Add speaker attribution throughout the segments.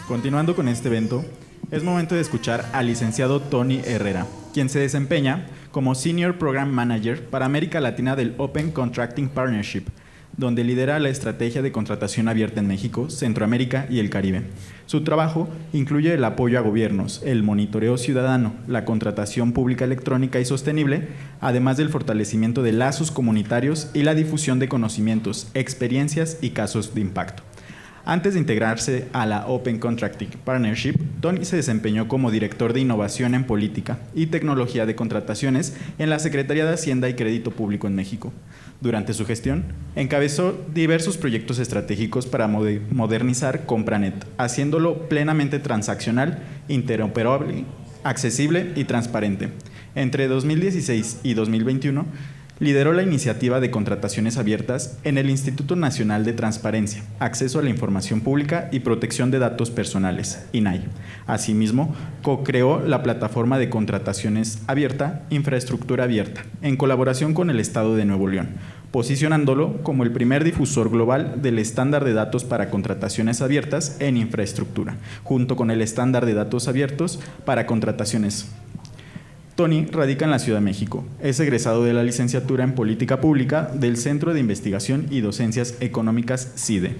Speaker 1: Continuando con este evento, es momento de escuchar al licenciado Tony Herrera, quien se desempeña como Senior Program Manager para América Latina del Open Contracting Partnership, donde lidera la estrategia de contratación abierta en México, Centroamérica y el Caribe. Su trabajo incluye el apoyo a gobiernos, el monitoreo ciudadano, la contratación pública electrónica y sostenible, además del fortalecimiento de lazos comunitarios y la difusión de conocimientos, experiencias y casos de impacto. Antes de integrarse a la Open Contracting Partnership, Tony se desempeñó como director de Innovación en Política y Tecnología de Contrataciones en la Secretaría de Hacienda y Crédito Público en México. Durante su gestión, encabezó diversos proyectos estratégicos para modernizar Compranet, haciéndolo plenamente transaccional, interoperable, accesible y transparente. Entre 2016 y 2021, lideró la iniciativa de contrataciones abiertas en el Instituto Nacional de Transparencia, Acceso a la Información Pública y Protección de Datos Personales, INAI. Asimismo, co-creó la plataforma de contrataciones abierta, Infraestructura Abierta, en colaboración con el Estado de Nuevo León, posicionándolo como el primer difusor global del estándar de datos para contrataciones abiertas en infraestructura, junto con el estándar de datos abiertos para contrataciones. Tony radica en la Ciudad de México. Es egresado de la licenciatura en Política Pública del Centro de Investigación y Docencias Económicas CIDE.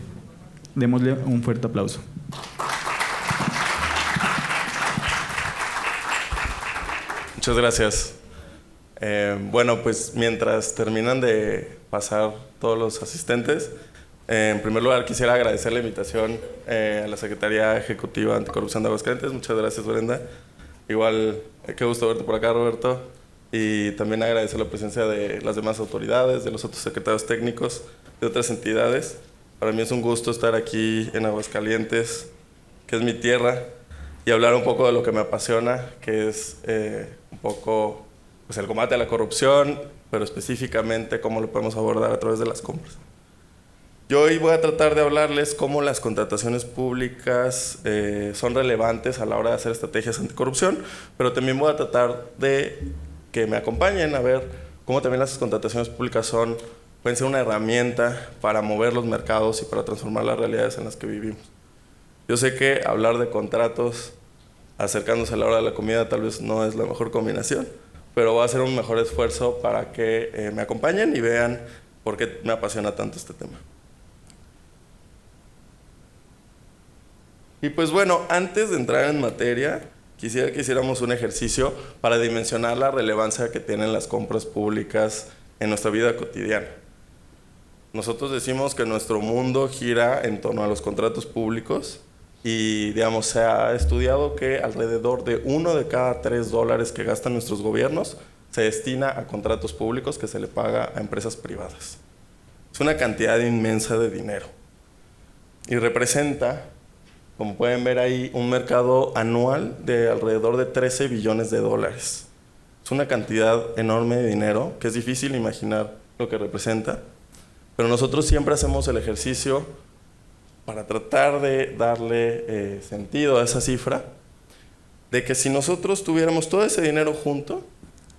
Speaker 1: Démosle un fuerte aplauso.
Speaker 2: Muchas gracias. Bueno, pues mientras terminan de pasar todos los asistentes, en primer lugar quisiera agradecer la invitación a la Secretaría Ejecutiva Anticorrupción de Aguascalientes. Muchas gracias, Brenda. Igual, qué gusto verte por acá, Roberto. Y también agradecer la presencia de las demás autoridades, de los otros secretarios técnicos, de otras entidades. Para mí es un gusto estar aquí en Aguascalientes, que es mi tierra, y hablar un poco de lo que me apasiona, que es un poco pues, el combate a la corrupción, pero específicamente cómo lo podemos abordar a través de las compras. Yo hoy voy a tratar de hablarles cómo las contrataciones públicas son relevantes a la hora de hacer estrategias anticorrupción, pero también voy a tratar de que me acompañen a ver cómo también las contrataciones públicas pueden ser una herramienta para mover los mercados y para transformar las realidades en las que vivimos. Yo sé que hablar de contratos acercándose a la hora de la comida tal vez no es la mejor combinación, pero voy a hacer un mejor esfuerzo para que me acompañen y vean por qué me apasiona tanto este tema. Y pues bueno, antes de entrar en materia, quisiera que hiciéramos un ejercicio para dimensionar la relevancia que tienen las compras públicas en nuestra vida cotidiana. Nosotros decimos que nuestro mundo gira en torno a los contratos públicos y, digamos, se ha estudiado que alrededor de 1 de cada 3 dólares que gastan nuestros gobiernos se destina a contratos públicos que se le paga a empresas privadas. Es una cantidad inmensa de dinero y representa, como pueden ver ahí, un mercado anual de alrededor de 13 billones de dólares. Es una cantidad enorme de dinero que es difícil imaginar lo que representa, pero nosotros siempre hacemos el ejercicio para tratar de darle sentido a esa cifra, de que si nosotros tuviéramos todo ese dinero junto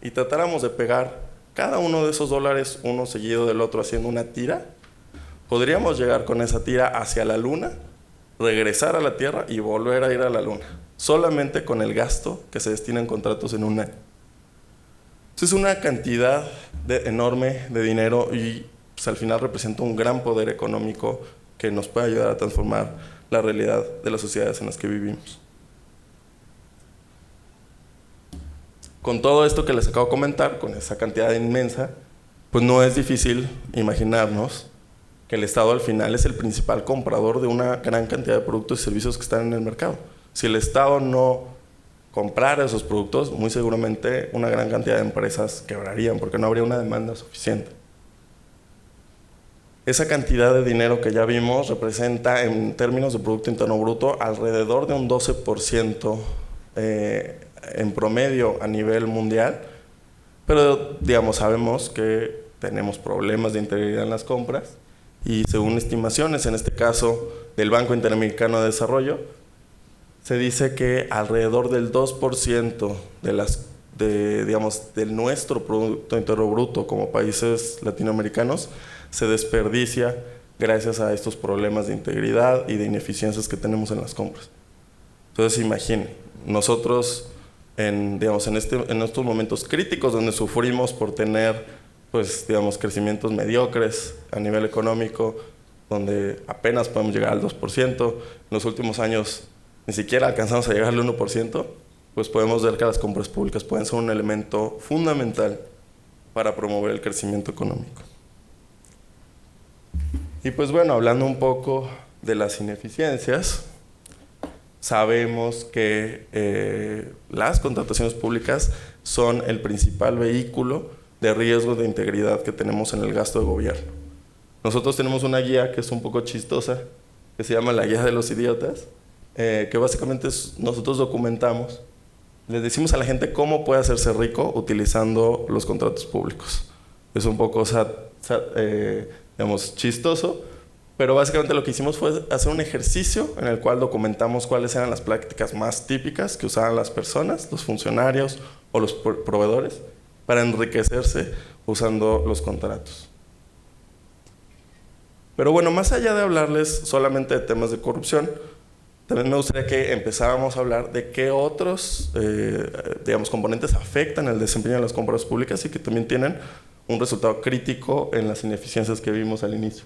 Speaker 2: y tratáramos de pegar cada uno de esos dólares uno seguido del otro haciendo una tira, podríamos llegar con esa tira hacia la luna, regresar a la Tierra y volver a ir a la Luna, solamente con el gasto que se destina en contratos en un año. Es una cantidad enorme de dinero y pues, al final representa un gran poder económico que nos puede ayudar a transformar la realidad de las sociedades en las que vivimos. Con todo esto que les acabo de comentar, con esa cantidad inmensa, pues no es difícil imaginarnos que el Estado al final es el principal comprador de una gran cantidad de productos y servicios que están en el mercado. Si el Estado no comprara esos productos, muy seguramente una gran cantidad de empresas quebrarían porque no habría una demanda suficiente. Esa cantidad de dinero que ya vimos representa en términos de Producto Interno Bruto alrededor de un 12% en promedio a nivel mundial, pero digamos, sabemos que tenemos problemas de integridad en las compras. Y según estimaciones, en este caso del Banco Interamericano de Desarrollo, se dice que alrededor del 2% de nuestro Producto Interno Bruto como países latinoamericanos se desperdicia gracias a estos problemas de integridad y de ineficiencias que tenemos en las compras. Entonces imaginen, nosotros en estos momentos críticos donde sufrimos por tener pues digamos crecimientos mediocres a nivel económico, donde apenas podemos llegar al 2%, en los últimos años ni siquiera alcanzamos a llegar al 1%, pues podemos ver que las compras públicas pueden ser un elemento fundamental para promover el crecimiento económico. Y pues bueno, hablando un poco de las ineficiencias, sabemos que las contrataciones públicas son el principal vehículo de riesgo de integridad que tenemos en el gasto de gobierno. Nosotros tenemos una guía que es un poco chistosa, que se llama la guía de los idiotas, que básicamente nosotros documentamos, les decimos a la gente cómo puede hacerse rico utilizando los contratos públicos. Es un poco digamos, chistoso, pero básicamente lo que hicimos fue hacer un ejercicio en el cual documentamos cuáles eran las prácticas más típicas que usaban las personas, los funcionarios o los proveedores, para enriquecerse usando los contratos. Pero bueno, más allá de hablarles solamente de temas de corrupción, también me gustaría que empezáramos a hablar de qué otros digamos, componentes afectan el desempeño de las compras públicas y que también tienen un resultado crítico en las ineficiencias que vimos al inicio.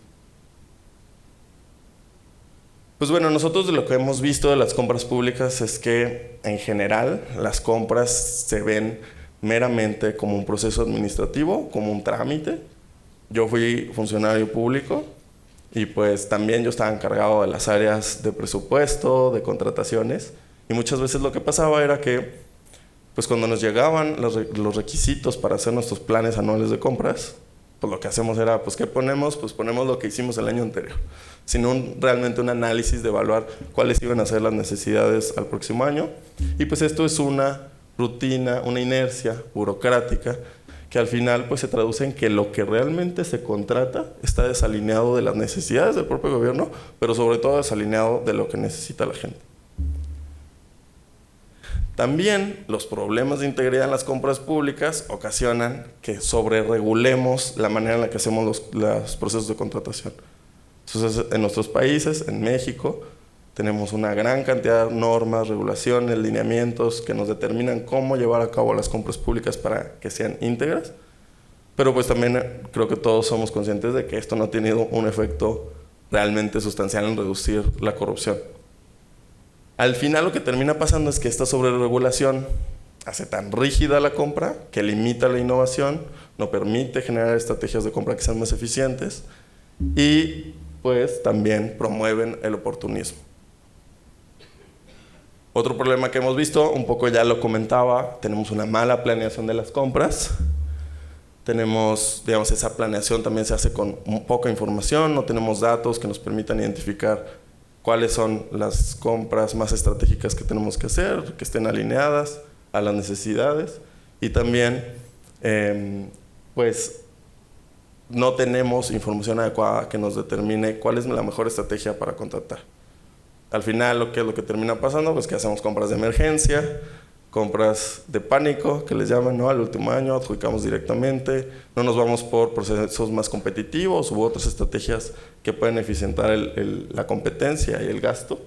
Speaker 2: Pues bueno, nosotros de lo que hemos visto de las compras públicas es que en general las compras se ven meramente como un proceso administrativo, como un trámite. Yo fui funcionario público y pues también yo estaba encargado de las áreas de presupuesto, de contrataciones, y muchas veces lo que pasaba era que pues cuando nos llegaban los requisitos para hacer nuestros planes anuales de compras, pues lo que hacemos era, pues ¿qué ponemos? Pues ponemos lo que hicimos el año anterior, sin realmente un análisis de evaluar cuáles iban a ser las necesidades al próximo año. Y pues esto es una rutina, una inercia burocrática que al final pues se traduce en que lo que realmente se contrata está desalineado de las necesidades del propio gobierno, pero sobre todo desalineado de lo que necesita la gente. También los problemas de integridad en las compras públicas ocasionan que sobreregulemos la manera en la que hacemos los procesos de contratación. Entonces, en nuestros países, en México, tenemos una gran cantidad de normas, regulaciones, lineamientos que nos determinan cómo llevar a cabo las compras públicas para que sean íntegras. Pero pues también creo que todos somos conscientes de que esto no ha tenido un efecto realmente sustancial en reducir la corrupción. Al final lo que termina pasando es que esta sobreregulación hace tan rígida la compra que limita la innovación, no permite generar estrategias de compra que sean más eficientes y pues también promueven el oportunismo. Otro problema que hemos visto, un poco ya lo comentaba, tenemos una mala planeación de las compras. Tenemos, digamos, esa planeación también se hace con poca información, no tenemos datos que nos permitan identificar cuáles son las compras más estratégicas que tenemos que hacer, que estén alineadas a las necesidades. Y también, pues, no tenemos información adecuada que nos determine cuál es la mejor estrategia para contratar. Al final, lo que termina pasando, pues que hacemos compras de emergencia, compras de pánico, que les llaman, ¿no? Al último año adjudicamos directamente, no nos vamos por procesos más competitivos u otras estrategias que pueden eficientar la competencia y el gasto,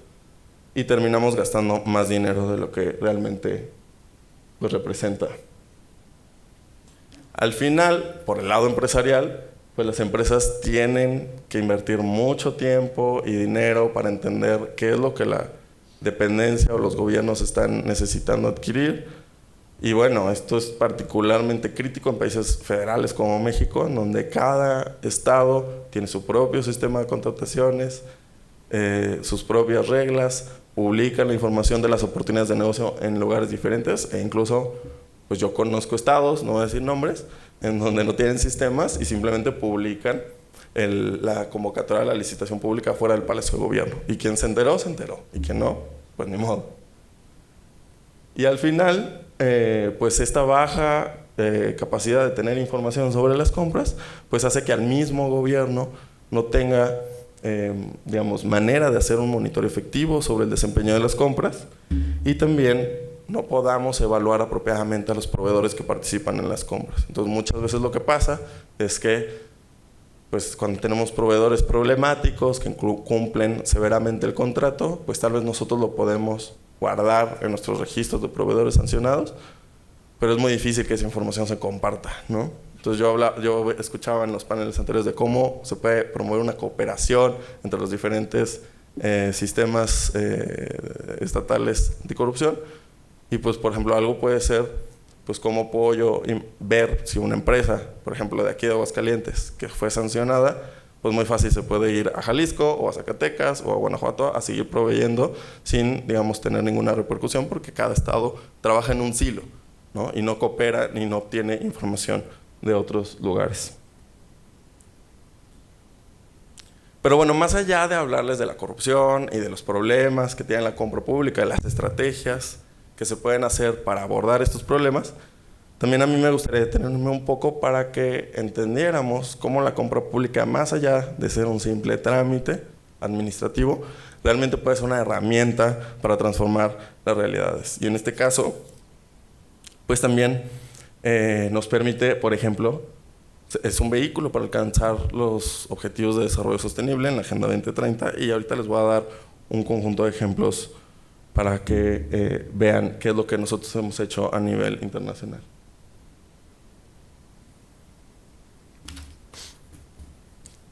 Speaker 2: y terminamos gastando más dinero de lo que realmente pues, representa. Al final, por el lado empresarial, pues las empresas tienen que invertir mucho tiempo y dinero para entender qué es lo que la dependencia o los gobiernos están necesitando adquirir. Y bueno, esto es particularmente crítico en países federales como México, en donde cada estado tiene su propio sistema de contrataciones, sus propias reglas, publican la información de las oportunidades de negocio en lugares diferentes, e incluso pues yo conozco estados, no voy a decir nombres, en donde no tienen sistemas y simplemente publican la convocatoria de la licitación pública fuera del Palacio de Gobierno. Y quien se enteró, y quien no, pues ni modo. Y al final, pues esta baja capacidad de tener información sobre las compras, pues hace que al mismo gobierno no tenga, digamos, manera de hacer un monitoreo efectivo sobre el desempeño de las compras, y también no podamos evaluar apropiadamente a los proveedores que participan en las compras. Entonces, muchas veces lo que pasa es que pues cuando tenemos proveedores problemáticos que cumplen severamente el contrato, pues tal vez nosotros lo podemos guardar en nuestros registros de proveedores sancionados, pero es muy difícil que esa información se comparta, ¿no? Entonces yo escuchaba en los paneles anteriores de cómo se puede promover una cooperación entre los diferentes sistemas estatales anticorrupción. Y pues, por ejemplo, algo puede ser, pues, cómo puedo yo ver si una empresa, por ejemplo, de aquí de Aguascalientes, que fue sancionada, pues muy fácil se puede ir a Jalisco o a Zacatecas o a Guanajuato a seguir proveyendo sin, digamos, tener ninguna repercusión, porque cada estado trabaja en un silo, ¿no? Y no coopera ni no obtiene información de otros lugares. Pero bueno, más allá de hablarles de la corrupción y de los problemas que tiene la compra pública, de las estrategias que se pueden hacer para abordar estos problemas, también a mí me gustaría detenerme un poco para que entendiéramos cómo la compra pública, más allá de ser un simple trámite administrativo, realmente puede ser una herramienta para transformar las realidades. Y en este caso, pues también nos permite, por ejemplo, es un vehículo para alcanzar los objetivos de desarrollo sostenible en la Agenda 2030, y ahorita les voy a dar un conjunto de ejemplos para que vean qué es lo que nosotros hemos hecho a nivel internacional.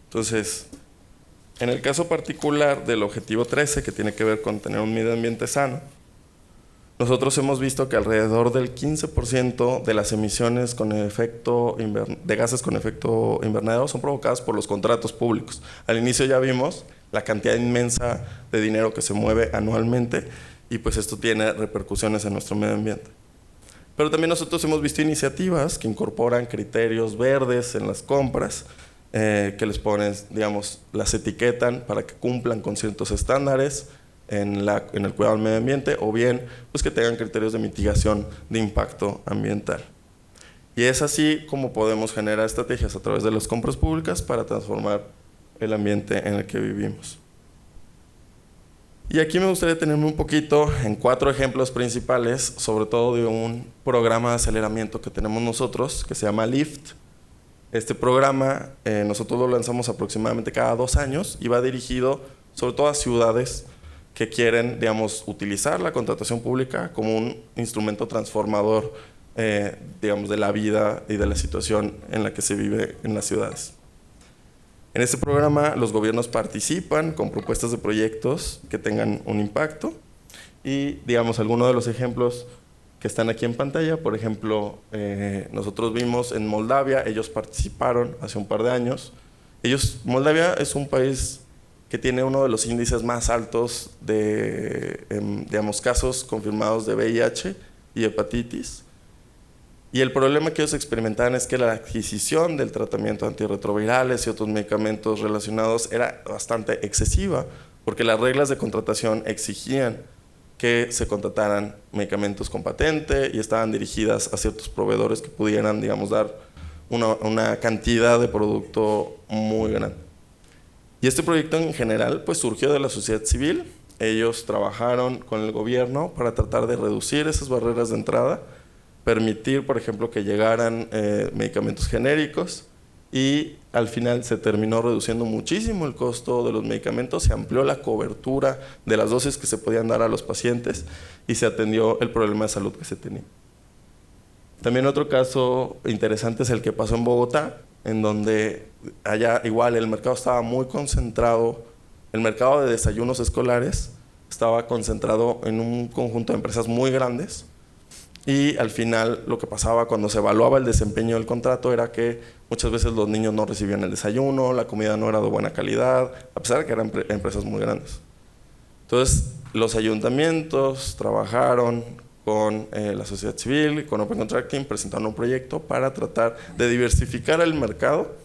Speaker 2: Entonces, en el caso particular del objetivo 13, que tiene que ver con tener un medio ambiente sano, nosotros hemos visto que alrededor del 15% de las emisiones de gases con efecto invernadero son provocadas por los contratos públicos. Al inicio ya vimos la cantidad inmensa de dinero que se mueve anualmente, y pues esto tiene repercusiones en nuestro medio ambiente. Pero también nosotros hemos visto iniciativas que incorporan criterios verdes en las compras, que les ponen, digamos, las etiquetan para que cumplan con ciertos estándares en el cuidado del medio ambiente, o bien pues que tengan criterios de mitigación de impacto ambiental. Y es así como podemos generar estrategias a través de las compras públicas para transformar el ambiente en el que vivimos. Y aquí me gustaría detenerme un poquito en 4 ejemplos principales, sobre todo de un programa de aceleramiento que tenemos nosotros, que se llama LIFT. Este programa nosotros lo lanzamos aproximadamente cada 2 años y va dirigido sobre todo a ciudades que quieren, digamos, utilizar la contratación pública como un instrumento transformador, digamos, de la vida y de la situación en la que se vive en las ciudades. En este programa los gobiernos participan con propuestas de proyectos que tengan un impacto, y, digamos, algunos de los ejemplos que están aquí en pantalla, por ejemplo, nosotros vimos en Moldavia, ellos participaron hace un par de años. Moldavia es un país que tiene uno de los índices más altos de, digamos, casos confirmados de VIH y hepatitis. Y el problema que ellos experimentaban es que la adquisición del tratamiento antirretrovirales y otros medicamentos relacionados era bastante excesiva, porque las reglas de contratación exigían que se contrataran medicamentos con patente y estaban dirigidas a ciertos proveedores que pudieran, digamos, dar una cantidad de producto muy grande. Y este proyecto en general pues surgió de la sociedad civil. Ellos trabajaron con el gobierno para tratar de reducir esas barreras de entrada, permitir, por ejemplo, que llegaran medicamentos genéricos, y al final se terminó reduciendo muchísimo el costo de los medicamentos, se amplió la cobertura de las dosis que se podían dar a los pacientes y se atendió el problema de salud que se tenía. También otro caso interesante es el que pasó en Bogotá, en donde allá igual el mercado estaba muy concentrado, el mercado de desayunos escolares estaba concentrado en un conjunto de empresas muy grandes, y al final lo que pasaba cuando se evaluaba el desempeño del contrato era que muchas veces los niños no recibían el desayuno, la comida no era de buena calidad, a pesar de que eran empresas muy grandes. Entonces los ayuntamientos trabajaron con la sociedad civil y con Open Contracting, presentaron un proyecto para tratar de diversificar el mercado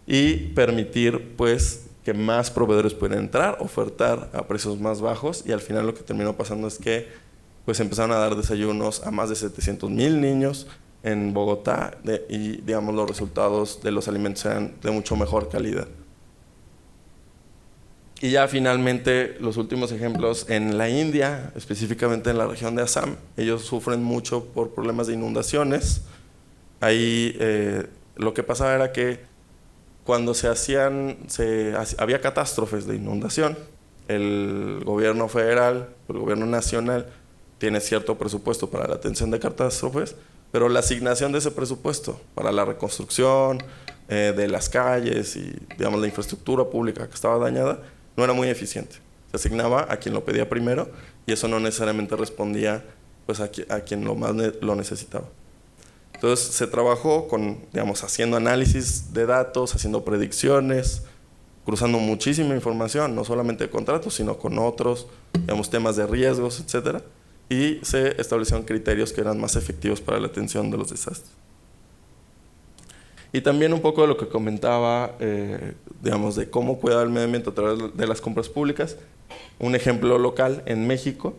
Speaker 2: y permitir pues que más proveedores pudieran entrar, ofertar a precios más bajos, y al final lo que terminó pasando es que pues empezaron a dar desayunos a más de 700,000 niños en Bogotá, y, digamos, los resultados de los alimentos eran de mucho mejor calidad. Y ya finalmente los últimos ejemplos en la India, específicamente en la región de Assam, ellos sufren mucho por problemas de inundaciones. Ahí lo que pasaba era que cuando había catástrofes de inundación, el gobierno federal, el gobierno nacional, tiene cierto presupuesto para la atención de catástrofes, pero la asignación de ese presupuesto para la reconstrucción de las calles y, digamos, la infraestructura pública que estaba dañada, no era muy eficiente. Se asignaba a quien lo pedía primero y eso no necesariamente respondía pues, a quien lo necesitaba. Entonces se trabajó con, digamos, haciendo análisis de datos, haciendo predicciones, cruzando muchísima información, no solamente de contratos, sino con otros, digamos, temas de riesgos, etcétera, y se establecieron criterios que eran más efectivos para la atención de los desastres. Y también un poco de lo que comentaba, digamos, de cómo cuidar el medio ambiente a través de las compras públicas. Un ejemplo local en México.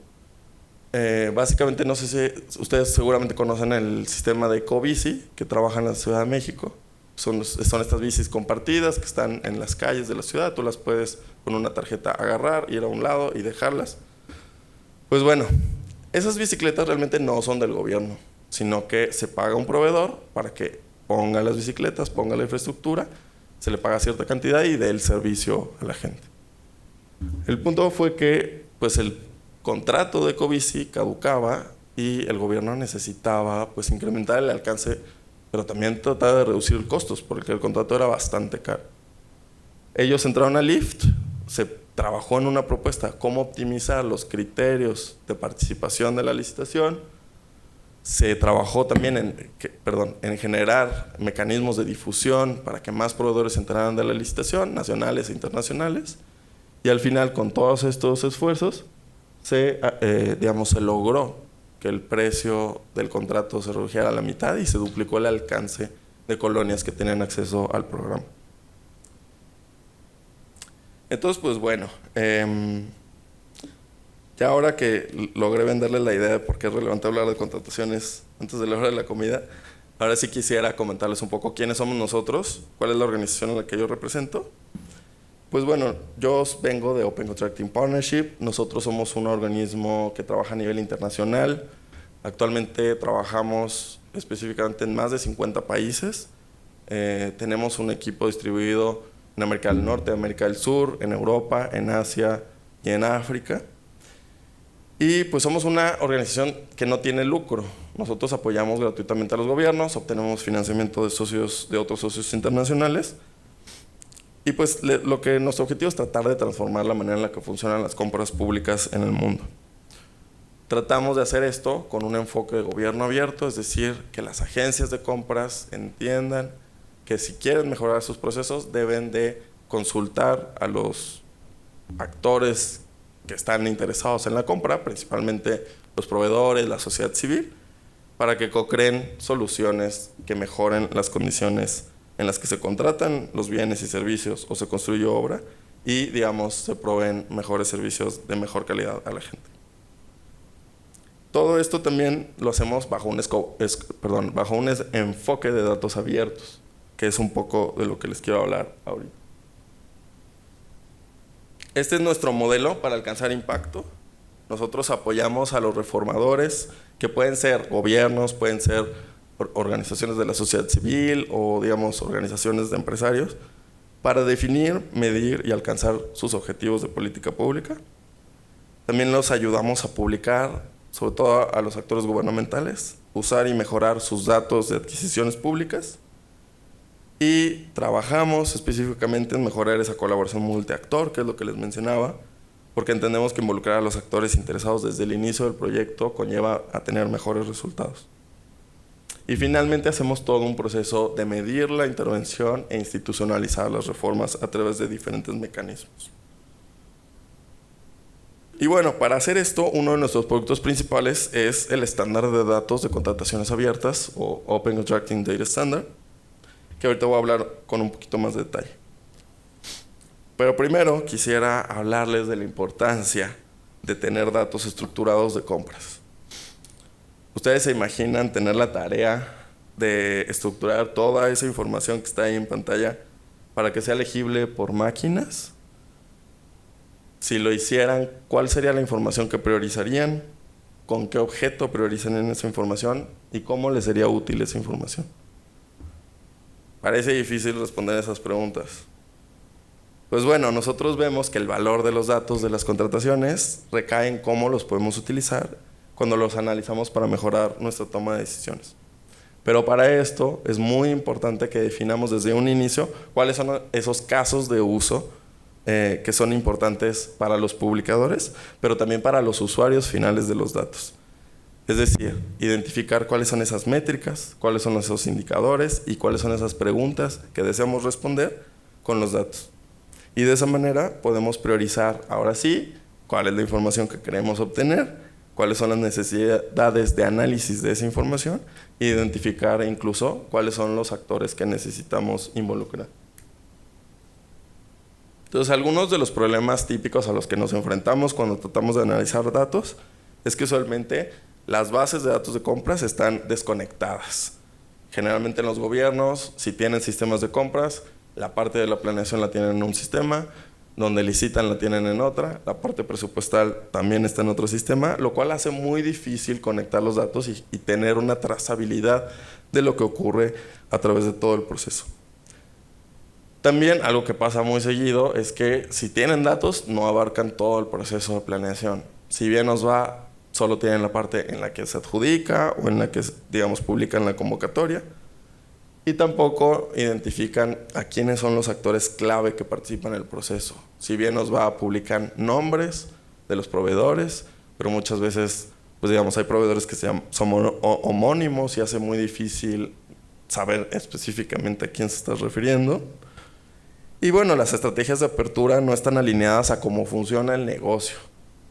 Speaker 2: Básicamente, no sé si ustedes seguramente conocen el sistema de Ecobici que trabaja en la Ciudad de México. Son estas bicis compartidas que están en las calles de la ciudad. Tú las puedes con una tarjeta agarrar, ir a un lado y dejarlas. Pues bueno, esas bicicletas realmente no son del gobierno, sino que se paga un proveedor para que ponga las bicicletas, ponga la infraestructura, se le paga cierta cantidad y dé el servicio a la gente. El punto fue que pues, el contrato de Ecobici caducaba y el gobierno necesitaba pues, incrementar el alcance, pero también tratar de reducir costos, porque el contrato era bastante caro. Ellos entraron al LIFT, se trabajó en una propuesta cómo optimizar los criterios de participación de la licitación, se trabajó también en generar mecanismos de difusión para que más proveedores se enteraran de la licitación, nacionales e internacionales, y al final, con todos estos esfuerzos, se logró que el precio del contrato se redujera a la mitad y se duplicó el alcance de colonias que tenían acceso al programa. Entonces, pues bueno, ya ahora que logré venderles la idea de por qué es relevante hablar de contrataciones antes de la hora de la comida, ahora sí quisiera comentarles un poco quiénes somos nosotros, cuál es la organización a la que yo represento. Pues bueno, yo vengo de Open Contracting Partnership. Nosotros somos un organismo que trabaja a nivel internacional. Actualmente trabajamos específicamente en más de 50 países. Tenemos un equipo distribuido en América del Norte, América del Sur, en Europa, en Asia y en África. Y pues somos una organización que no tiene lucro. Nosotros apoyamos gratuitamente a los gobiernos, obtenemos financiamiento de otros socios internacionales. Y pues nuestro objetivo es tratar de transformar la manera en la que funcionan las compras públicas en el mundo. Tratamos de hacer esto con un enfoque de gobierno abierto, es decir, que las agencias de compras entiendan que si quieren mejorar sus procesos deben de consultar a los actores que están interesados en la compra, principalmente los proveedores, la sociedad civil, para que co-creen soluciones que mejoren las condiciones en las que se contratan los bienes y servicios o se construye obra y, digamos, se proveen mejores servicios de mejor calidad a la gente. Todo esto también lo hacemos bajo un enfoque de datos abiertos, que es un poco de lo que les quiero hablar ahorita. Este es nuestro modelo para alcanzar impacto. Nosotros apoyamos a los reformadores, que pueden ser gobiernos, pueden ser organizaciones de la sociedad civil o, digamos, organizaciones de empresarios, para definir, medir y alcanzar sus objetivos de política pública. También los ayudamos a publicar, sobre todo a los actores gubernamentales, usar y mejorar sus datos de adquisiciones públicas. Y trabajamos específicamente en mejorar esa colaboración multiactor, que es lo que les mencionaba, porque entendemos que involucrar a los actores interesados desde el inicio del proyecto conlleva a tener mejores resultados. Y finalmente hacemos todo un proceso de medir la intervención e institucionalizar las reformas a través de diferentes mecanismos. Y bueno, para hacer esto, uno de nuestros productos principales es el estándar de datos de contrataciones abiertas o Open Contracting Data Standard, que ahorita voy a hablar con un poquito más de detalle. Pero primero quisiera hablarles de la importancia de tener datos estructurados de compras. ¿Ustedes se imaginan tener la tarea de estructurar toda esa información que está ahí en pantalla para que sea legible por máquinas? Si lo hicieran, ¿cuál sería la información que priorizarían? ¿Con qué objeto priorizan en esa información? ¿Y cómo les sería útil esa información? Parece difícil responder esas preguntas. Pues bueno, nosotros vemos que el valor de los datos de las contrataciones recae en cómo los podemos utilizar cuando los analizamos para mejorar nuestra toma de decisiones. Pero para esto es muy importante que definamos desde un inicio cuáles son esos casos de uso que son importantes para los publicadores, pero también para los usuarios finales de los datos. Es decir, identificar cuáles son esas métricas, cuáles son esos indicadores y cuáles son esas preguntas que deseamos responder con los datos. Y de esa manera podemos priorizar, ahora sí, cuál es la información que queremos obtener, cuáles son las necesidades de análisis de esa información e identificar incluso cuáles son los actores que necesitamos involucrar. Entonces, algunos de los problemas típicos a los que nos enfrentamos cuando tratamos de analizar datos es que usualmente las bases de datos de compras están desconectadas. Generalmente en los gobiernos, si tienen sistemas de compras, la parte de la planeación la tienen en un sistema, donde licitan la tienen en otra, la parte presupuestal también está en otro sistema, lo cual hace muy difícil conectar los datos y tener una trazabilidad de lo que ocurre a través de todo el proceso. También algo que pasa muy seguido es que si tienen datos no abarcan todo el proceso de planeación. Si bien nos va, solo tienen la parte en la que se adjudica o en la que, digamos, publican la convocatoria. Y tampoco identifican a quiénes son los actores clave que participan en el proceso. Si bien nos va, publican nombres de los proveedores, pero muchas veces, pues digamos, hay proveedores que son homónimos y hace muy difícil saber específicamente a quién se está refiriendo. Y bueno, las estrategias de apertura no están alineadas a cómo funciona el negocio.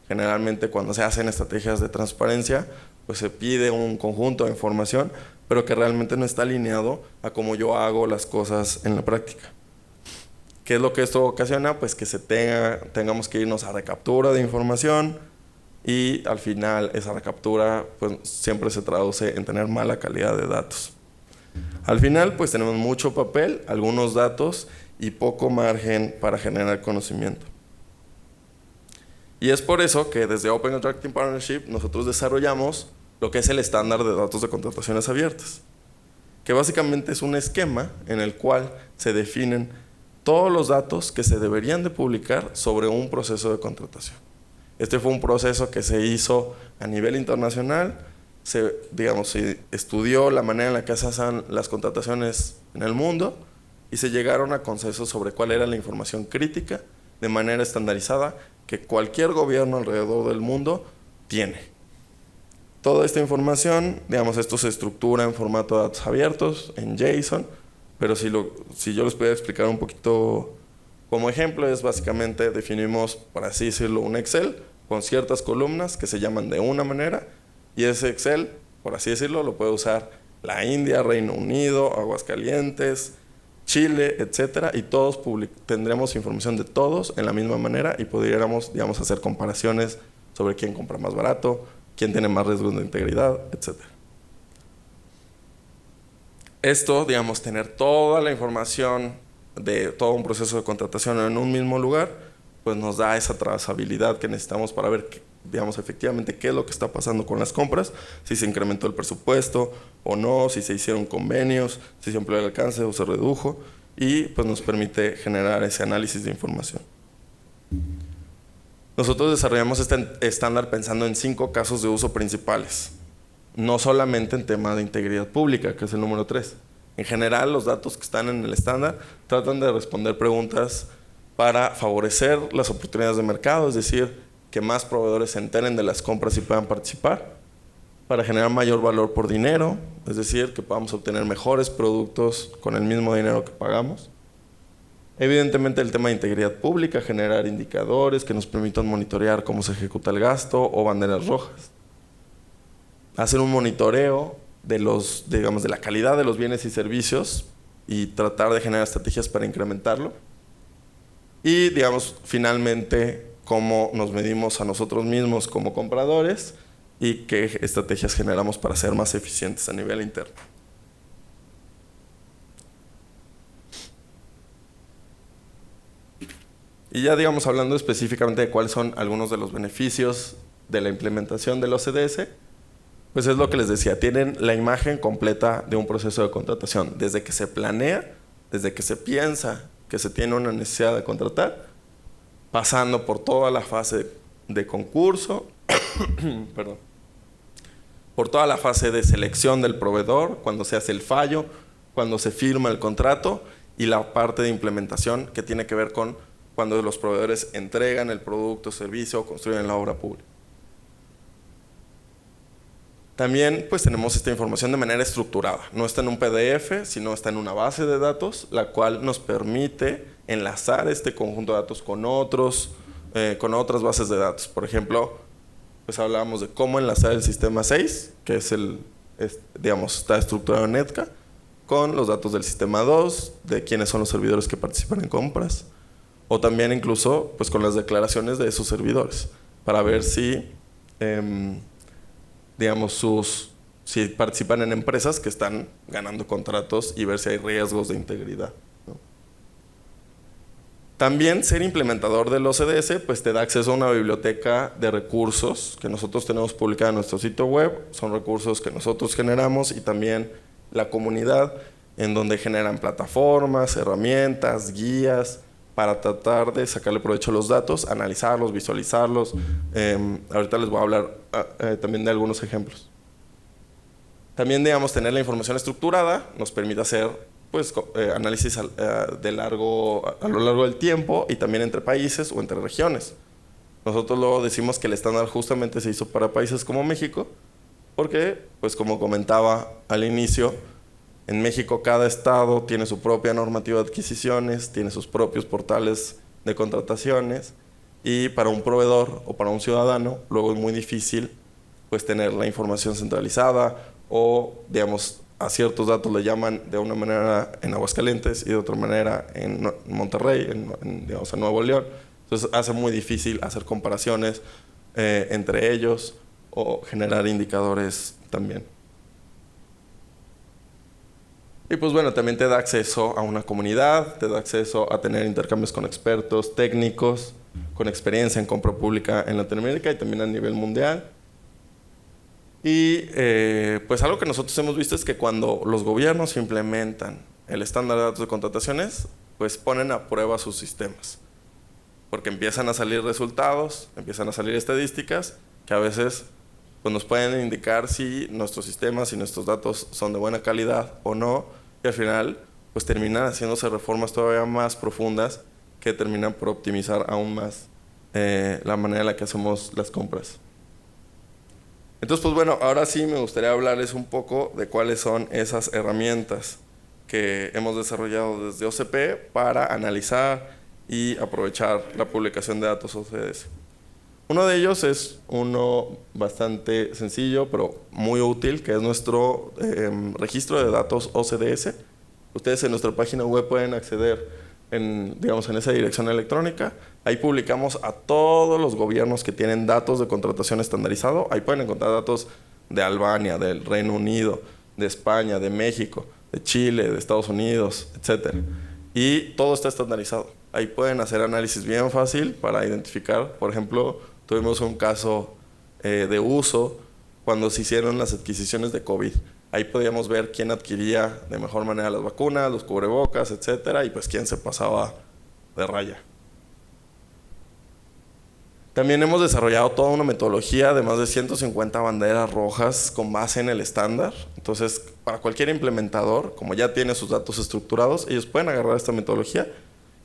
Speaker 2: Generalmente cuando se hacen estrategias de transparencia, pues se pide un conjunto de información, pero que realmente no está alineado a cómo yo hago las cosas en la práctica. ¿Qué es lo que esto ocasiona? Pues que tengamos que irnos a recaptura de información y al final esa recaptura pues siempre se traduce en tener mala calidad de datos. Al final pues tenemos mucho papel, algunos datos y poco margen para generar conocimiento. Y es por eso que desde Open Contracting Partnership nosotros desarrollamos lo que es el estándar de datos de contrataciones abiertas, que básicamente es un esquema en el cual se definen todos los datos que se deberían de publicar sobre un proceso de contratación. Este fue un proceso que se hizo a nivel internacional, se estudió la manera en la que se hacen las contrataciones en el mundo y se llegaron a consensos sobre cuál era la información crítica de manera estandarizada que cualquier gobierno alrededor del mundo tiene. Toda esta información, digamos, esto se estructura en formato de datos abiertos, en JSON, pero si yo les pudiera explicar un poquito como ejemplo, es básicamente definimos, por así decirlo, un Excel con ciertas columnas que se llaman de una manera y ese Excel, por así decirlo, lo puede usar la India, Reino Unido, Aguascalientes, Chile, etcétera, y todos tendremos información de todos en la misma manera y pudiéramos, digamos, hacer comparaciones sobre quién compra más barato, quién tiene más riesgos de integridad, etcétera. Esto, digamos, tener toda la información de todo un proceso de contratación en un mismo lugar, pues nos da esa trazabilidad que necesitamos para ver, digamos, efectivamente qué es lo que está pasando con las compras, si se incrementó el presupuesto o no, si se hicieron convenios, si se amplió el alcance o se redujo, y pues nos permite generar ese análisis de información. Nosotros desarrollamos este estándar pensando en 5 casos de uso principales, no solamente en tema de integridad pública, que es el número 3. En general, los datos que están en el estándar tratan de responder preguntas para favorecer las oportunidades de mercado, es decir, que más proveedores se enteren de las compras y puedan participar, para generar mayor valor por dinero, es decir, que podamos obtener mejores productos con el mismo dinero que pagamos. Evidentemente el tema de integridad pública, generar indicadores que nos permitan monitorear cómo se ejecuta el gasto o banderas rojas. Hacer un monitoreo de la calidad de los bienes y servicios y tratar de generar estrategias para incrementarlo. Y, digamos, finalmente, cómo nos medimos a nosotros mismos como compradores y qué estrategias generamos para ser más eficientes a nivel interno. Y ya, digamos, hablando específicamente de cuáles son algunos de los beneficios de la implementación del OCDS, pues es lo que les decía, tienen la imagen completa de un proceso de contratación, desde que se planea, desde que se piensa que se tiene una necesidad de contratar, pasando por toda la fase de concurso, perdón, por toda la fase de selección del proveedor, cuando se hace el fallo, cuando se firma el contrato y la parte de implementación que tiene que ver con cuando los proveedores entregan el producto, servicio o construyen la obra pública. También pues tenemos esta información de manera estructurada. No está en un PDF, sino está en una base de datos, la cual nos permite enlazar este conjunto de datos con otras bases de datos. Por ejemplo, pues hablábamos de cómo enlazar el sistema 6, que está estructurado en Edka, con los datos del sistema 2, de quiénes son los servidores que participan en compras, o también incluso pues con las declaraciones de esos servidores, para ver si si participan en empresas que están ganando contratos y ver si hay riesgos de integridad, ¿no? También ser implementador del OCDS pues te da acceso a una biblioteca de recursos que nosotros tenemos publicada en nuestro sitio web. Son recursos que nosotros generamos y también la comunidad, en donde generan plataformas, herramientas, guías para tratar de sacarle provecho a los datos, analizarlos, visualizarlos. Ahorita les voy a hablar también de algunos ejemplos. También, tener la información estructurada nos permite hacer análisis a lo largo del tiempo y también entre países o entre regiones. Nosotros luego decimos que el estándar justamente se hizo para países como México, porque, pues como comentaba al inicio, en México cada estado tiene su propia normativa de adquisiciones, tiene sus propios portales de contrataciones, y para un proveedor o para un ciudadano luego es muy difícil pues tener la información centralizada, o a ciertos datos le llaman de una manera en Aguascalientes y de otra manera en Monterrey, en Nuevo León. Entonces hace muy difícil hacer comparaciones entre ellos o generar indicadores también. Y pues bueno, también te da acceso a una comunidad, te da acceso a tener intercambios con expertos técnicos, con experiencia en compra pública en Latinoamérica y también a nivel mundial. Y pues algo que nosotros hemos visto es que cuando los gobiernos implementan el estándar de datos de contrataciones, pues ponen a prueba sus sistemas. Porque empiezan a salir resultados, empiezan a salir estadísticas que a veces pues nos pueden indicar si nuestros sistemas y nuestros datos son de buena calidad o no, y al final pues terminan haciéndose reformas todavía más profundas que terminan por optimizar aún más la manera en la que hacemos las compras. Entonces pues bueno, ahora sí me gustaría hablarles un poco de cuáles son esas herramientas que hemos desarrollado desde OCP para analizar y aprovechar la publicación de datos OCDS. Uno de ellos es uno bastante sencillo, pero muy útil, que es nuestro registro de datos OCDS. Ustedes en nuestra página web pueden acceder en esa dirección electrónica. Ahí publicamos a todos los gobiernos que tienen datos de contratación estandarizado. Ahí pueden encontrar datos de Albania, del Reino Unido, de España, de México, de Chile, de Estados Unidos, etc. Y todo está estandarizado. Ahí pueden hacer análisis bien fácil para identificar. Por ejemplo, tuvimos un caso de uso cuando se hicieron las adquisiciones de COVID. Ahí podíamos ver quién adquiría de mejor manera las vacunas, los cubrebocas, etcétera, y pues quién se pasaba de raya. También hemos desarrollado toda una metodología de más de 150 banderas rojas con base en el estándar. Entonces, para cualquier implementador, como ya tiene sus datos estructurados, ellos pueden agarrar esta metodología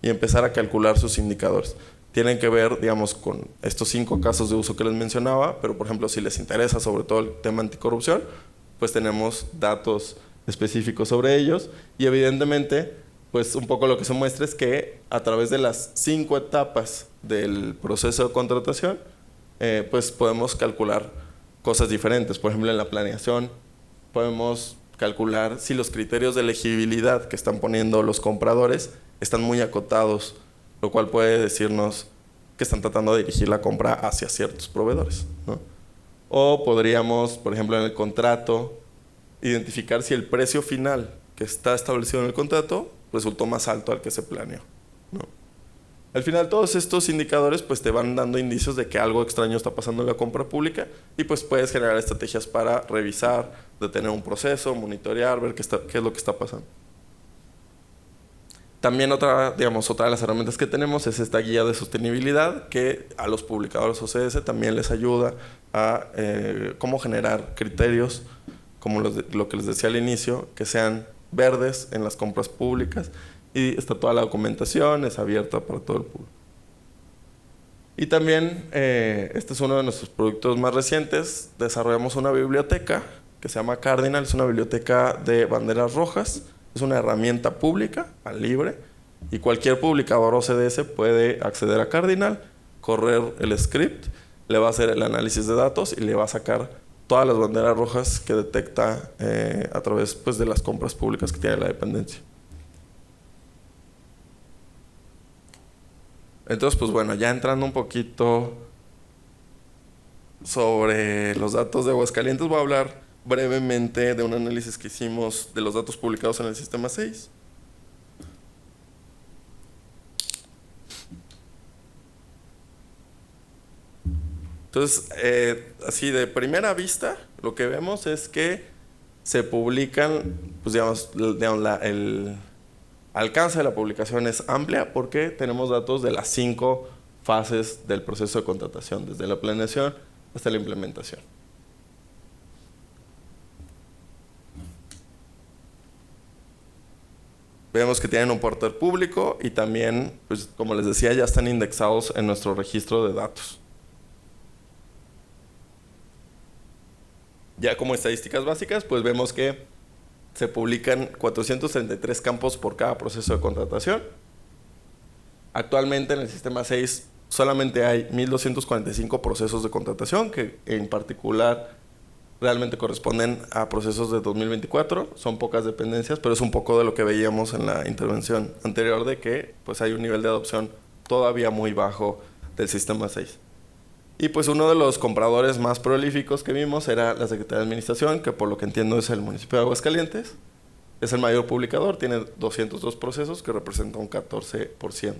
Speaker 2: y empezar a calcular sus indicadores. Tienen que ver, con estos 5 casos de uso que les mencionaba, pero por ejemplo, si les interesa sobre todo el tema anticorrupción, pues tenemos datos específicos sobre ellos, y evidentemente pues un poco lo que se muestra es que a través de las 5 etapas del proceso de contratación pues podemos calcular cosas diferentes. Por ejemplo, en la planeación podemos calcular si los criterios de elegibilidad que están poniendo los compradores están muy acotados, lo cual puede decirnos que están tratando de dirigir la compra hacia ciertos proveedores, ¿no? O podríamos, por ejemplo, en el contrato, identificar si el precio final que está establecido en el contrato resultó más alto al que se planeó, ¿no? Al final, todos estos indicadores pues te van dando indicios de que algo extraño está pasando en la compra pública, y pues puedes generar estrategias para revisar, detener un proceso, monitorear, ver qué es lo que está pasando. También otra de las herramientas que tenemos es esta guía de sostenibilidad que a los publicadores OCS también les ayuda a cómo generar criterios, como lo que les decía al inicio, que sean verdes en las compras públicas, y está toda la documentación, es abierta para todo el público. Y también, este es uno de nuestros productos más recientes, desarrollamos una biblioteca que se llama Cardinal, es una biblioteca de banderas rojas, es una herramienta pública, libre, y cualquier publicador OCDS puede acceder a Cardinal, correr el script, le va a hacer el análisis de datos y le va a sacar todas las banderas rojas que detecta a través, pues, de las compras públicas que tiene la dependencia. Entonces, pues bueno, ya entrando un poquito sobre los datos de Aguascalientes, voy a hablar brevemente de un análisis que hicimos de los datos publicados en el Sistema 6. Entonces, así de primera vista, lo que vemos es que se publican, pues digamos el alcance de la publicación es amplia porque tenemos datos de las 5 fases del proceso de contratación, desde la planeación hasta la implementación. Vemos que tienen un portal público y también, pues, como les decía, ya están indexados en nuestro registro de datos. Ya como estadísticas básicas, pues vemos que se publican 433 campos por cada proceso de contratación. Actualmente en el Sistema 6 solamente hay 1,245 procesos de contratación, que en particular realmente corresponden a procesos de 2024. Son pocas dependencias, pero es un poco de lo que veíamos en la intervención anterior, de que pues hay un nivel de adopción todavía muy bajo del Sistema 6. Y pues uno de los compradores más prolíficos que vimos era la Secretaría de Administración, que por lo que entiendo es el municipio de Aguascalientes. Es el mayor publicador, tiene 202 procesos, que representa un 14%.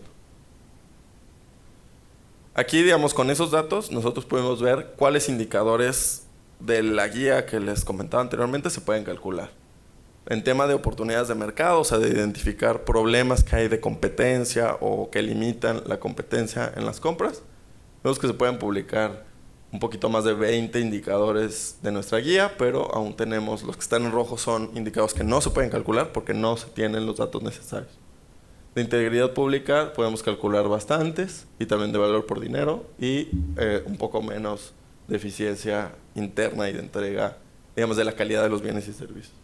Speaker 2: Aquí, digamos, con esos datos, nosotros podemos ver cuáles indicadores de la guía que les comentaba anteriormente se pueden calcular. En tema de oportunidades de mercado, o sea, de identificar problemas que hay de competencia o que limitan la competencia en las compras, vemos que se pueden publicar un poquito más de 20 indicadores de nuestra guía, pero aún tenemos, los que están en rojo son indicados que no se pueden calcular porque no se tienen los datos necesarios. De integridad pública podemos calcular bastantes, y también de valor por dinero, y un poco menos de eficiencia interna y de entrega, digamos, de la calidad de los bienes y servicios.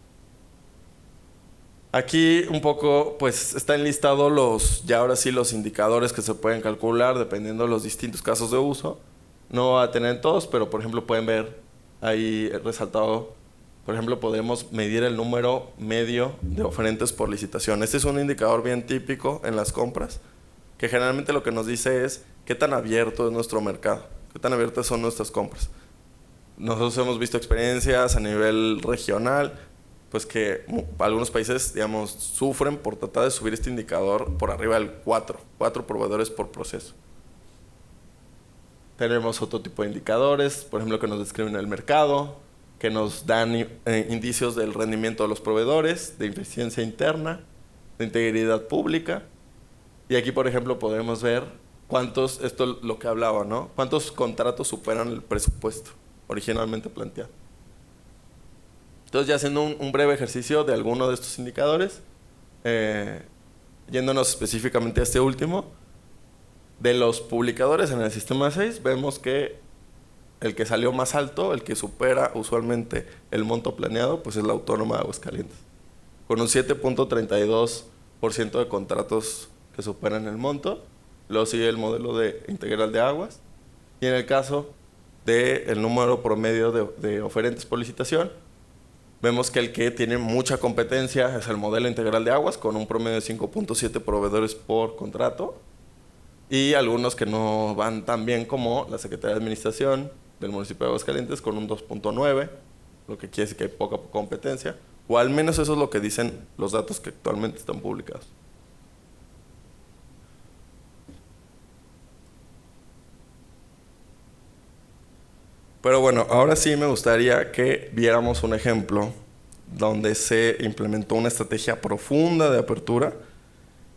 Speaker 2: Aquí un poco, pues, están listados ya ahora sí los indicadores que se pueden calcular dependiendo de los distintos casos de uso. No va a tener todos, pero por ejemplo pueden ver ahí resaltado, por ejemplo, podemos medir el número medio de oferentes por licitación. Este es un indicador bien típico en las compras, que generalmente lo que nos dice es qué tan abierto es nuestro mercado, qué tan abiertas son nuestras compras. Nosotros hemos visto experiencias a nivel regional, pues que algunos países, digamos, sufren por tratar de subir este indicador por arriba del 4 proveedores por proceso. Tenemos otro tipo de indicadores, por ejemplo, que nos describen el mercado, que nos dan indicios del rendimiento de los proveedores, de eficiencia interna, de integridad pública. Y aquí, por ejemplo, podemos ver cuántos, esto es lo que hablaba, ¿no? Cuántos contratos superan el presupuesto originalmente planteado. Entonces, ya haciendo un breve ejercicio de alguno de estos indicadores, yéndonos específicamente a este último, de los publicadores en el Sistema 6, vemos que el que salió más alto, el que supera usualmente el monto planeado, pues es la Autónoma de Aguascalientes, con un 7.32% de contratos que superan el monto. Luego sigue el modelo de integral de aguas, y en el caso del número promedio de oferentes por licitación, vemos que el que tiene mucha competencia es el modelo integral de aguas, con un promedio de 5.7 proveedores por contrato, y algunos que no van tan bien, como la Secretaría de Administración del municipio de Aguascalientes, con un 2.9, lo que quiere decir que hay poca competencia, o al menos eso es lo que dicen los datos que actualmente están publicados. Pero bueno, ahora sí me gustaría que viéramos un ejemplo donde se implementó una estrategia profunda de apertura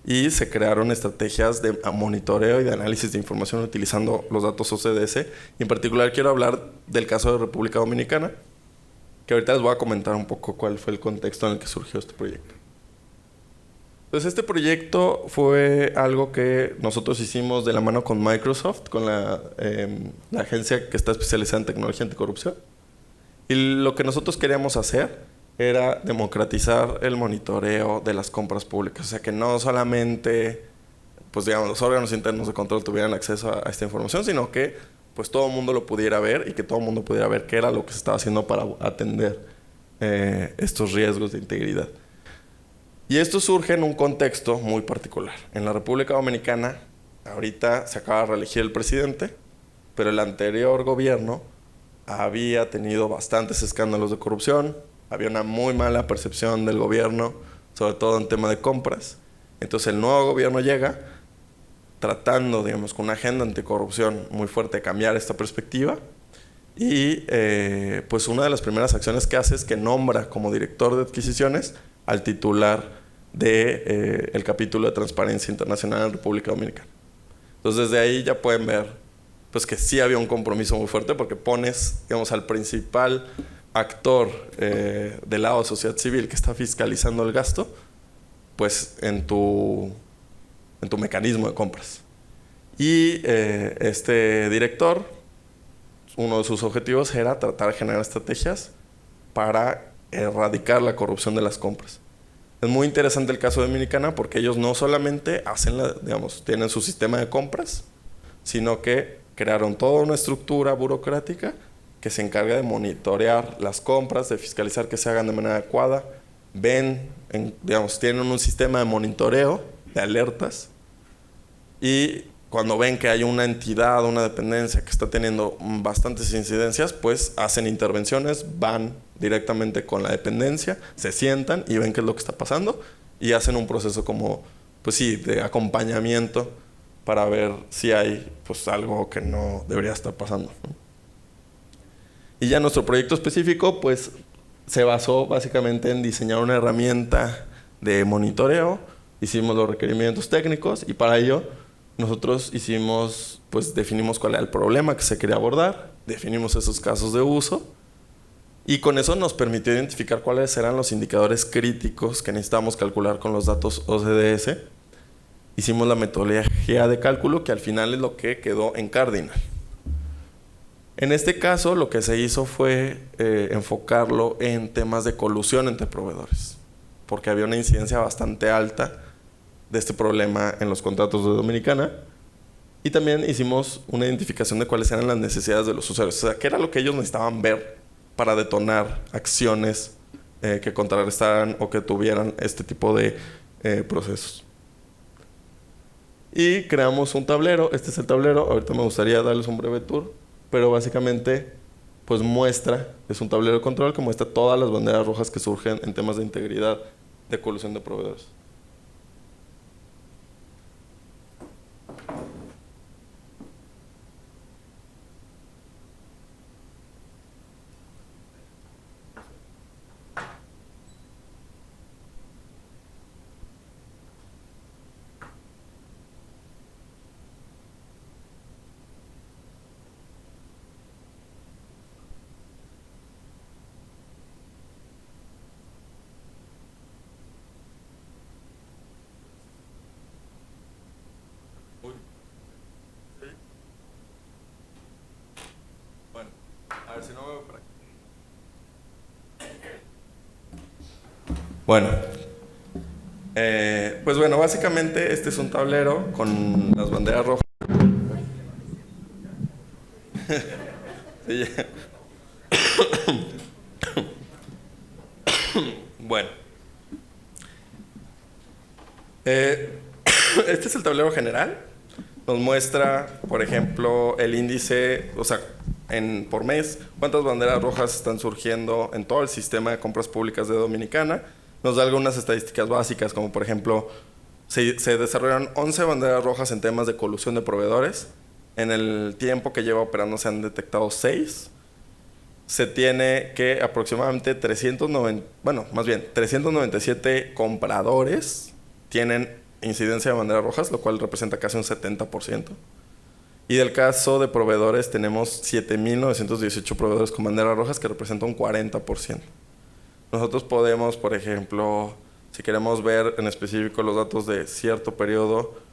Speaker 2: y se crearon estrategias de monitoreo y de análisis de información utilizando los datos OCDS. Y en particular quiero hablar del caso de República Dominicana, que ahorita les voy a comentar un poco cuál fue el contexto en el que surgió este proyecto. Entonces, este proyecto fue algo que nosotros hicimos de la mano con Microsoft, con la agencia que está especializada en tecnología anticorrupción. Y lo que nosotros queríamos hacer era democratizar el monitoreo de las compras públicas. O sea, que no solamente, pues digamos, los órganos internos de control tuvieran acceso a esta información, sino que pues todo el mundo lo pudiera ver y que todo el mundo pudiera ver qué era lo que se estaba haciendo para atender estos riesgos de integridad. Y esto surge en un contexto muy particular. En la República Dominicana, ahorita se acaba de reelegir el presidente, pero el anterior gobierno había tenido bastantes escándalos de corrupción, había una muy mala percepción del gobierno, sobre todo en tema de compras. Entonces el nuevo gobierno llega tratando, digamos, con una agenda anticorrupción muy fuerte de cambiar esta perspectiva. Y pues una de las primeras acciones que hace es que nombra como director de adquisiciones al titular del capítulo de Transparencia Internacional en República Dominicana. Entonces desde ahí ya pueden ver pues que sí había un compromiso muy fuerte, porque pones, digamos, al principal actor del lado de sociedad civil que está fiscalizando el gasto, pues en tu mecanismo de compras. Y este director, uno de sus objetivos era tratar de generar estrategias para erradicar la corrupción de las compras. Es muy interesante el caso de Dominicana, porque ellos no solamente hacen tienen su sistema de compras, sino que crearon toda una estructura burocrática que se encarga de monitorear las compras, de fiscalizar que se hagan de manera adecuada. Tienen un sistema de monitoreo, de alertas, y cuando ven que hay una entidad, una dependencia que está teniendo bastantes incidencias, pues hacen intervenciones, van directamente con la dependencia, se sientan y ven qué es lo que está pasando y hacen un proceso como, pues sí, de acompañamiento para ver si hay pues algo que no debería estar pasando, ¿no? Y ya nuestro proyecto específico pues se basó básicamente en diseñar una herramienta de monitoreo. Hicimos los requerimientos técnicos y para ello nosotros definimos cuál era el problema que se quería abordar, definimos esos casos de uso y con eso nos permitió identificar cuáles eran los indicadores críticos que necesitábamos calcular con los datos OCDS. Hicimos la metodología de cálculo, que al final es lo que quedó en Cardinal. En este caso, lo que se hizo fue enfocarlo en temas de colusión entre proveedores, porque había una incidencia bastante alta de este problema en los contratos de Dominicana. Y también hicimos una identificación de cuáles eran las necesidades de los usuarios. O sea, qué era lo que ellos necesitaban ver para detonar acciones que contrarrestaran o que tuvieran este tipo de procesos. Y creamos un tablero. Este es el tablero. Ahorita me gustaría darles un breve tour, pero básicamente pues es un tablero de control que muestra todas las banderas rojas que surgen en temas de integridad de colusión de proveedores. Bueno, a ver si no veo por aquí. Bueno, pues bueno, básicamente este es un tablero con las banderas rojas. Sí, ya. Bueno, este es el tablero general. Nos muestra, por ejemplo, el índice, o sea, por mes, cuántas banderas rojas están surgiendo en todo el sistema de compras públicas de Dominicana. Nos da algunas estadísticas básicas, como por ejemplo, se desarrollaron 11 banderas rojas en temas de colusión de proveedores. En el tiempo que lleva operando se han detectado 6. Se tiene que aproximadamente 397 compradores tienen incidencia de banderas rojas, lo cual representa casi un 70%. Y del caso de proveedores, tenemos 7,918 proveedores con banderas rojas, que representa un 40%. Nosotros podemos, por ejemplo, si queremos ver en específico los datos de cierto periodo,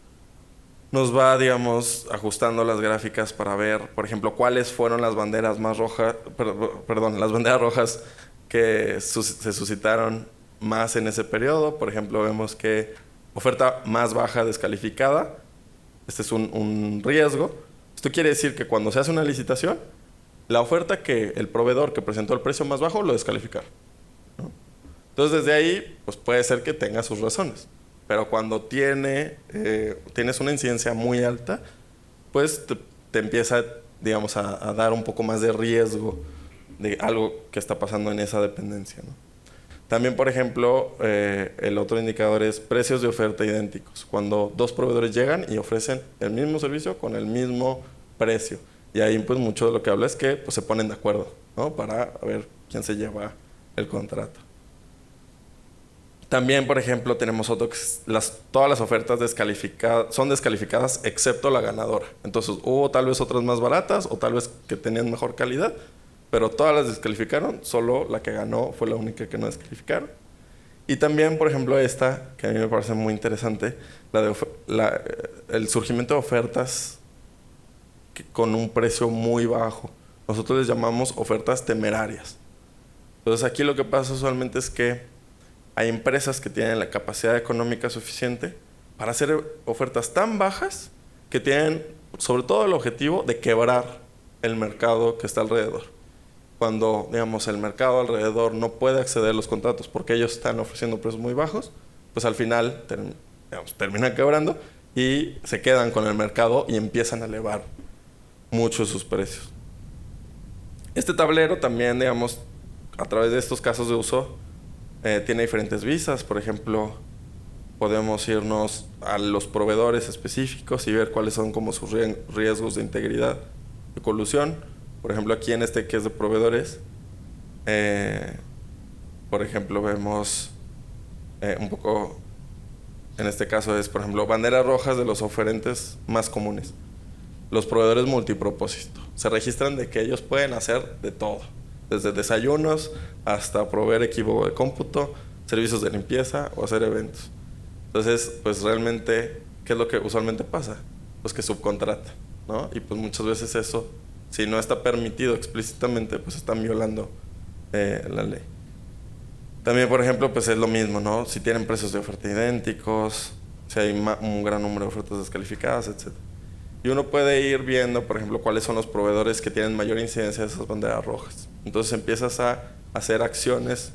Speaker 2: nos va, digamos, ajustando las gráficas para ver, por ejemplo, cuáles fueron las banderas más rojas, las banderas rojas que se suscitaron más en ese periodo. Por ejemplo, vemos que oferta más baja descalificada. Este es un riesgo. Esto quiere decir que cuando se hace una licitación, la oferta que el proveedor que presentó el precio más bajo lo descalificaron, ¿no? Entonces, desde ahí, pues puede ser que tenga sus razones. Pero cuando tienes una incidencia muy alta, pues te empieza, digamos, a dar un poco más de riesgo de algo que está pasando en esa dependencia, ¿no? También, por ejemplo, el otro indicador es precios de oferta idénticos. Cuando dos proveedores llegan y ofrecen el mismo servicio con el mismo precio. Y ahí, pues, mucho de lo que habla es que pues, se ponen de acuerdo, ¿no? Para ver quién se lleva el contrato. También, por ejemplo, tenemos otro que todas las ofertas son descalificadas excepto la ganadora. Entonces, hubo tal vez otras más baratas o tal vez que tenían mejor calidad, pero todas las descalificaron, solo la que ganó fue la única que no descalificaron. Y también, por ejemplo, esta, que a mí me parece muy interesante, el surgimiento de ofertas con un precio muy bajo. Nosotros les llamamos ofertas temerarias. Entonces, aquí lo que pasa usualmente es que hay empresas que tienen la capacidad económica suficiente para hacer ofertas tan bajas que tienen, sobre todo, el objetivo de quebrar el mercado que está alrededor. Cuando, digamos, el mercado alrededor no puede acceder a los contratos porque ellos están ofreciendo precios muy bajos, pues al final terminan quebrando y se quedan con el mercado y empiezan a elevar mucho sus precios. Este tablero también, digamos, a través de estos casos de uso, tiene diferentes vistas. Por ejemplo, podemos irnos a los proveedores específicos y ver cuáles son como sus riesgos de integridad y colusión. Por ejemplo, aquí en este que es de proveedores, por ejemplo, vemos un poco, en este caso es, por ejemplo, banderas rojas de los oferentes más comunes. Los proveedores multipropósito. Se registran de que ellos pueden hacer de todo, desde desayunos hasta proveer equipo de cómputo, servicios de limpieza o hacer eventos. Entonces, pues realmente, ¿qué es lo que usualmente pasa? Pues que subcontrata, ¿no? Y pues muchas veces eso, si no está permitido explícitamente, pues están violando la ley. También, por ejemplo, pues es lo mismo, ¿no? Si tienen precios de oferta idénticos, si hay un gran número de ofertas descalificadas, etc. Y uno puede ir viendo, por ejemplo, cuáles son los proveedores que tienen mayor incidencia de esas banderas rojas. Entonces empiezas a hacer acciones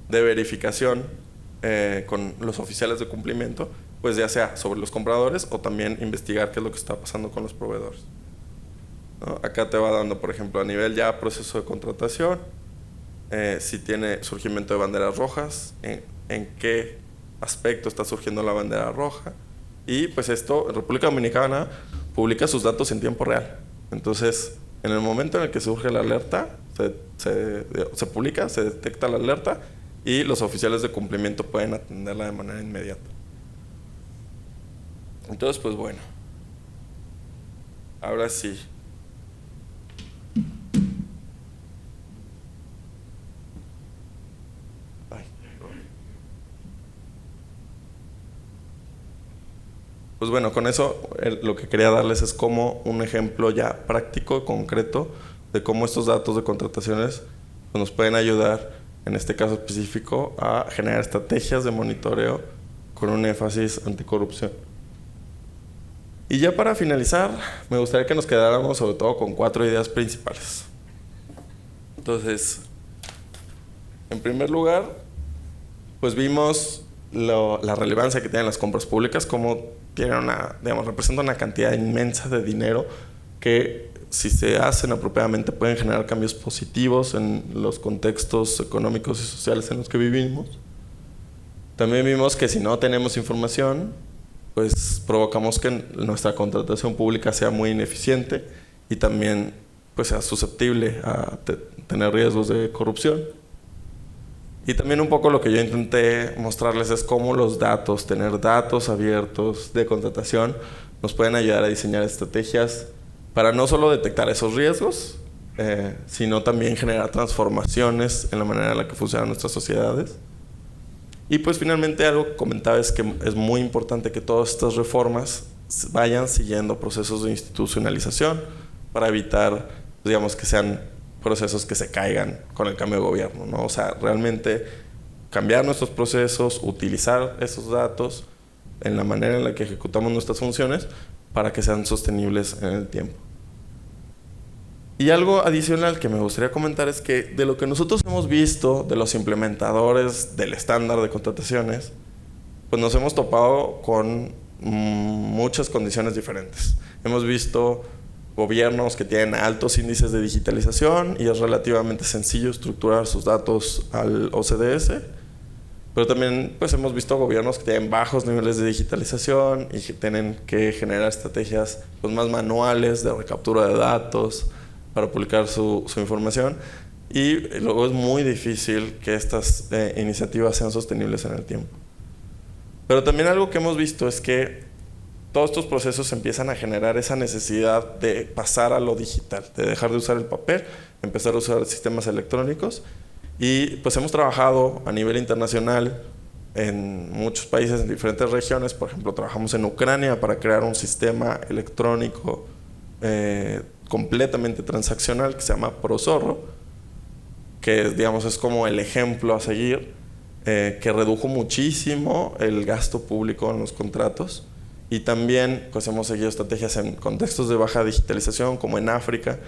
Speaker 2: de verificación con los oficiales de cumplimiento, pues ya sea sobre los compradores o también investigar qué es lo que está pasando con los proveedores, ¿no? Acá te va dando, por ejemplo, a nivel ya proceso de contratación, si tiene surgimiento de banderas rojas, en qué aspecto está surgiendo la bandera roja. Y pues esto, República Dominicana publica sus datos en tiempo real. Entonces, en el momento en el que surge la alerta, se publica, se detecta la alerta y los oficiales de cumplimiento pueden atenderla de manera inmediata. Entonces, pues bueno, ahora sí. Pues bueno, con eso lo que quería darles es como un ejemplo ya práctico, concreto, de cómo estos datos de contrataciones pues, nos pueden ayudar, en este caso específico, a generar estrategias de monitoreo con un énfasis anticorrupción. Y ya para finalizar, me gustaría que nos quedáramos sobre todo con 4 ideas principales. Entonces, en primer lugar, pues vimos la relevancia que tienen las compras públicas, como representan una cantidad inmensa de dinero que, si se hacen apropiadamente, pueden generar cambios positivos en los contextos económicos y sociales en los que vivimos. También vimos que si no tenemos información, pues provocamos que nuestra contratación pública sea muy ineficiente y también pues sea susceptible a tener riesgos de corrupción. Y también un poco lo que yo intenté mostrarles es cómo los datos, tener datos abiertos de contratación, nos pueden ayudar a diseñar estrategias para no solo detectar esos riesgos, sino también generar transformaciones en la manera en la que funcionan nuestras sociedades. Y pues finalmente algo que comentaba es que es muy importante que todas estas reformas vayan siguiendo procesos de institucionalización para evitar, digamos, que sean procesos que se caigan con el cambio de gobierno, ¿no? O sea, realmente cambiar nuestros procesos, utilizar esos datos en la manera en la que ejecutamos nuestras funciones para que sean sostenibles en el tiempo. Y algo adicional que me gustaría comentar es que de lo que nosotros hemos visto de los implementadores del estándar de contrataciones, pues nos hemos topado con muchas condiciones diferentes. Hemos visto gobiernos que tienen altos índices de digitalización y es relativamente sencillo estructurar sus datos al OCDS, pero también pues hemos visto gobiernos que tienen bajos niveles de digitalización y que tienen que generar estrategias pues, más manuales de recaptura de datos para publicar su información, y luego es muy difícil que estas iniciativas sean sostenibles en el tiempo. Pero también algo que hemos visto es que todos estos procesos empiezan a generar esa necesidad de pasar a lo digital, de dejar de usar el papel, empezar a usar sistemas electrónicos. Y pues hemos trabajado a nivel internacional en muchos países, en diferentes regiones. Por ejemplo, trabajamos en Ucrania para crear un sistema electrónico completamente transaccional que se llama ProZorro, que digamos es como el ejemplo a seguir, que redujo muchísimo el gasto público en los contratos. Y también pues hemos seguido estrategias en contextos de baja digitalización, como en África,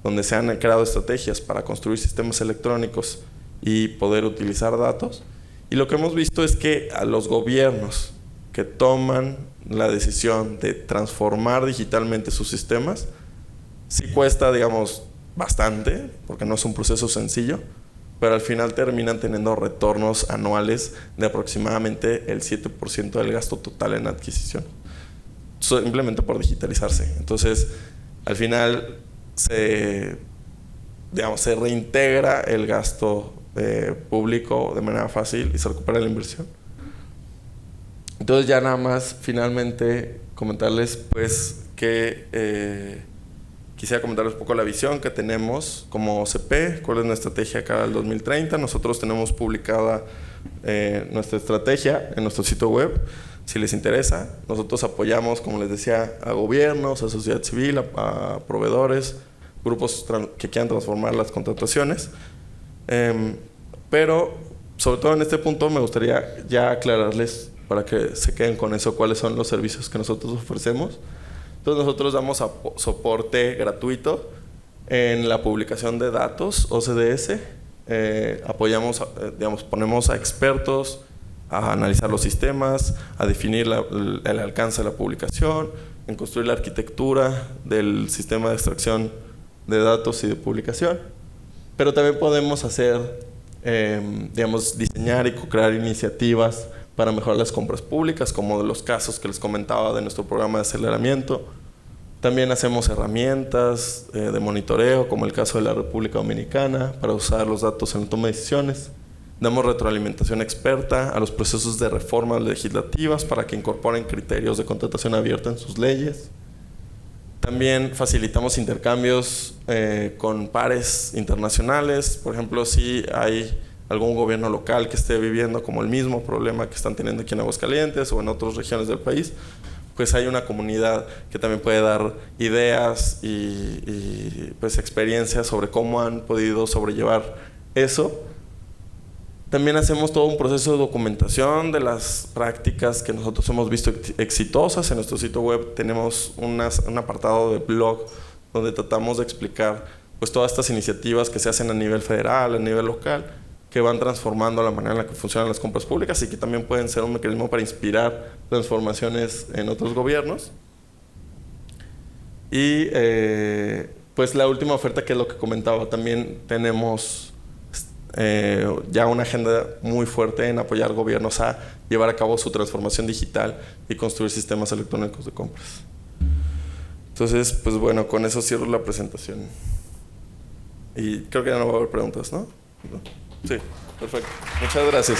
Speaker 2: donde se han creado estrategias para construir sistemas electrónicos y poder utilizar datos. Y lo que hemos visto es que a los gobiernos que toman la decisión de transformar digitalmente sus sistemas, sí cuesta, digamos, bastante, porque no es un proceso sencillo, pero al final terminan teniendo retornos anuales de aproximadamente el 7% del gasto total en adquisición, simplemente por digitalizarse. Entonces, al final se reintegra el gasto público de manera fácil y se recupera la inversión. Entonces, ya nada más, finalmente, comentarles pues que quisiera comentarles un poco la visión que tenemos como OCP, cuál es nuestra estrategia cara al 2030. Nosotros tenemos publicada nuestra estrategia en nuestro sitio web, si les interesa. Nosotros apoyamos, como les decía, a gobiernos, a sociedad civil, a proveedores, grupos que quieran transformar las contrataciones. Pero, sobre todo en este punto, me gustaría ya aclararles, para que se queden con eso, cuáles son los servicios que nosotros ofrecemos. Entonces nosotros damos soporte gratuito en la publicación de datos OCDS. Apoyamos, ponemos a expertos a analizar los sistemas, a definir el alcance de la publicación, en construir la arquitectura del sistema de extracción de datos y de publicación. Pero también podemos hacer, diseñar y crear iniciativas para mejorar las compras públicas, como de los casos que les comentaba de nuestro programa de aceleramiento. También hacemos herramientas de monitoreo, como el caso de la República Dominicana, para usar los datos en la toma de decisiones. Damos retroalimentación experta a los procesos de reformas legislativas para que incorporen criterios de contratación abierta en sus leyes. También facilitamos intercambios con pares internacionales. Por ejemplo, si hay algún gobierno local que esté viviendo como el mismo problema que están teniendo aquí en Aguascalientes o en otras regiones del país, pues hay una comunidad que también puede dar ideas y pues experiencias sobre cómo han podido sobrellevar eso. También hacemos todo un proceso de documentación de las prácticas que nosotros hemos visto exitosas. En nuestro sitio web tenemos un apartado de blog donde tratamos de explicar pues todas estas iniciativas que se hacen a nivel federal, a nivel local, que van transformando la manera en la que funcionan las compras públicas y que también pueden ser un mecanismo para inspirar transformaciones en otros gobiernos. Y pues la última oferta, que es lo que comentaba, también tenemos ya una agenda muy fuerte en apoyar gobiernos a llevar a cabo su transformación digital y construir sistemas electrónicos de compras. Entonces, pues bueno, con eso cierro la presentación. Y creo que ya no va a haber preguntas, ¿no? Sí, perfecto. Muchas gracias.